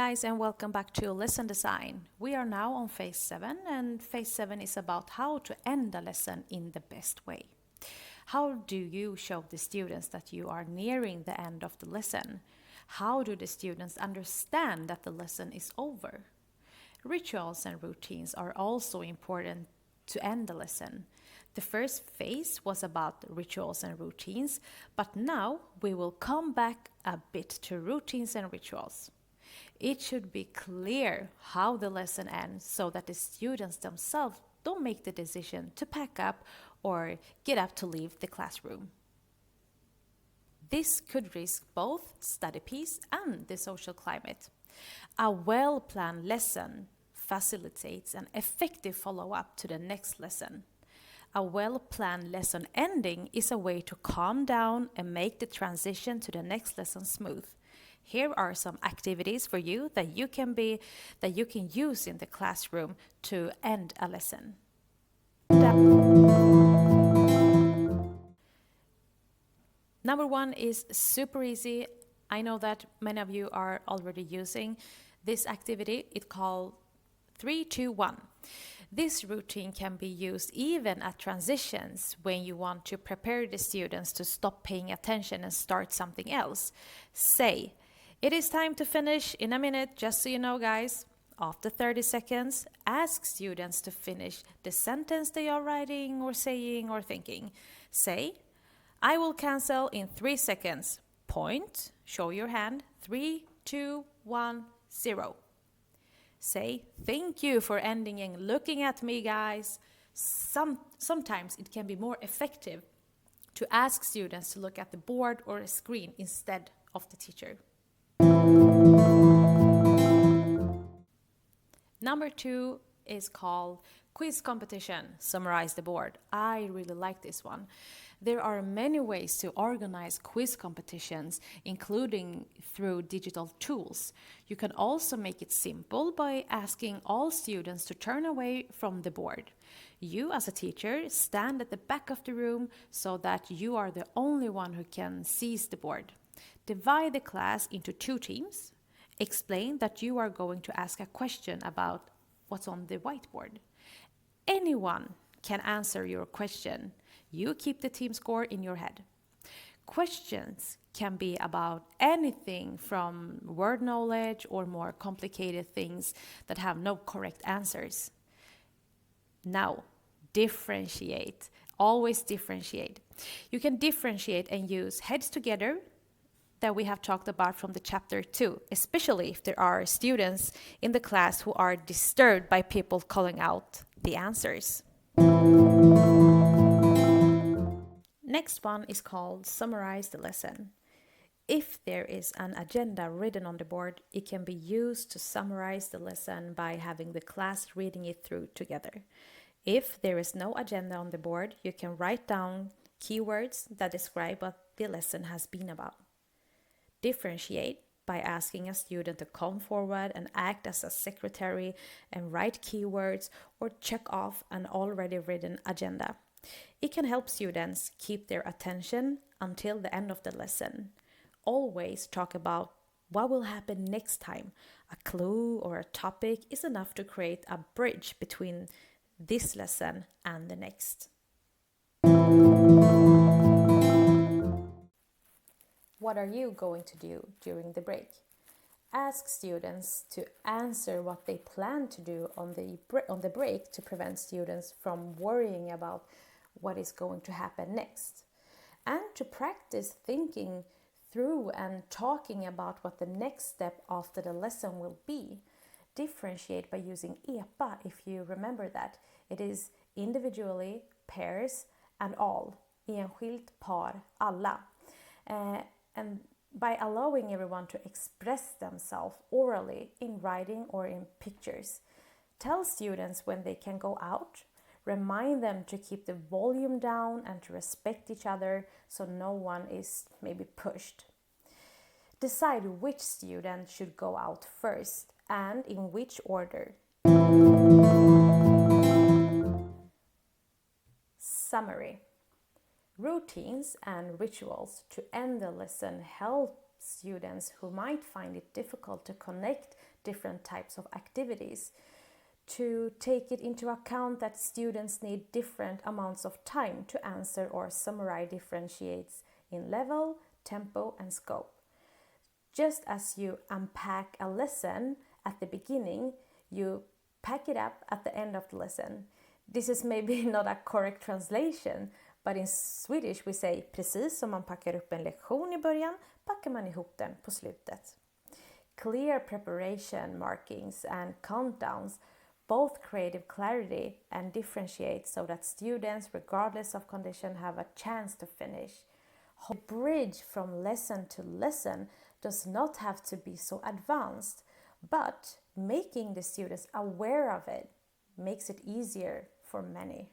guys, and welcome back to Lesson Design. We are now on phase 7, and phase 7 is about how to end a lesson in the best way. How do you show the students that you are nearing the end of the lesson? How do the students understand that the lesson is over? Rituals and routines are also important to end the lesson. The first phase was about rituals and routines, but now we will come back a bit to routines and rituals. It should be clear how the lesson ends so that the students themselves don't make the decision to pack up or get up to leave the classroom. This could risk both study peace and the social climate. A well-planned lesson facilitates an effective follow-up to the next lesson. A well-planned lesson ending is a way to calm down and make the transition to the next lesson smooth. Here are some activities for you that you can use in the classroom to end a lesson. Number 1 is super easy. I know that many of you are already using this activity. It's called 3, 2, 1. This routine can be used even at transitions when you want to prepare the students to stop paying attention and start something else. Say, "It is time to finish in a minute, just so you know, guys." After 30 seconds, ask students to finish the sentence they are writing or saying or thinking. Say, "I will cancel in 3 seconds. Point, show your hand, 3, 2, 1, 0. Say, "Thank you for ending and looking at me, guys." Sometimes it can be more effective to ask students to look at the board or a screen instead of the teacher. Number 2 is called quiz competition, summarize the board. I really like this one. There are many ways to organize quiz competitions, including through digital tools. You can also make it simple by asking all students to turn away from the board. You, as a teacher, stand at the back of the room so that you are the only one who can seize the board. Divide the class into 2 teams. Explain that you are going to ask a question about what's on the whiteboard. Anyone can answer your question. You keep the team score in your head. Questions can be about anything from word knowledge or more complicated things that have no correct answers. Now, differentiate. Always differentiate. You can differentiate and use heads together that we have talked about from the chapter 2, especially if there are students in the class who are disturbed by people calling out the answers. Next one is called summarize the lesson. If there is an agenda written on the board, it can be used to summarize the lesson by having the class reading it through together. If there is no agenda on the board, you can write down keywords that describe what the lesson has been about. Differentiate by asking a student to come forward and act as a secretary and write keywords or check off an already written agenda. It can help students keep their attention until the end of the lesson. Always talk about what will happen next time. A clue or a topic is enough to create a bridge between this lesson and the next. What are you going to do during the break? Ask students to answer what they plan to do on the break to prevent students from worrying about what is going to happen next. And to practice thinking through and talking about what the next step after the lesson will be. Differentiate by using EPA, if you remember that. It is individually, pairs, and all. Enskilt, par, alla. And by allowing everyone to express themselves orally in writing or in pictures. Tell students when they can go out. Remind them to keep the volume down and to respect each other so no one is maybe pushed. Decide which student should go out first and in which order. Summary. Routines and rituals to end the lesson help students who might find it difficult to connect different types of activities, to take it into account that students need different amounts of time to answer or summarize differentiates in level, tempo, and scope. Just as you unpack a lesson at the beginning, you pack it up at the end of the lesson. This is maybe not a correct translation, but in Swedish we say precis som man packar upp en lektion i början, packar man ihop den på slutet. Clear preparation markings and countdowns both create clarity and differentiate so that students, regardless of condition, have a chance to finish. The bridge from lesson to lesson does not have to be so advanced, but making the students aware of it makes it easier for many.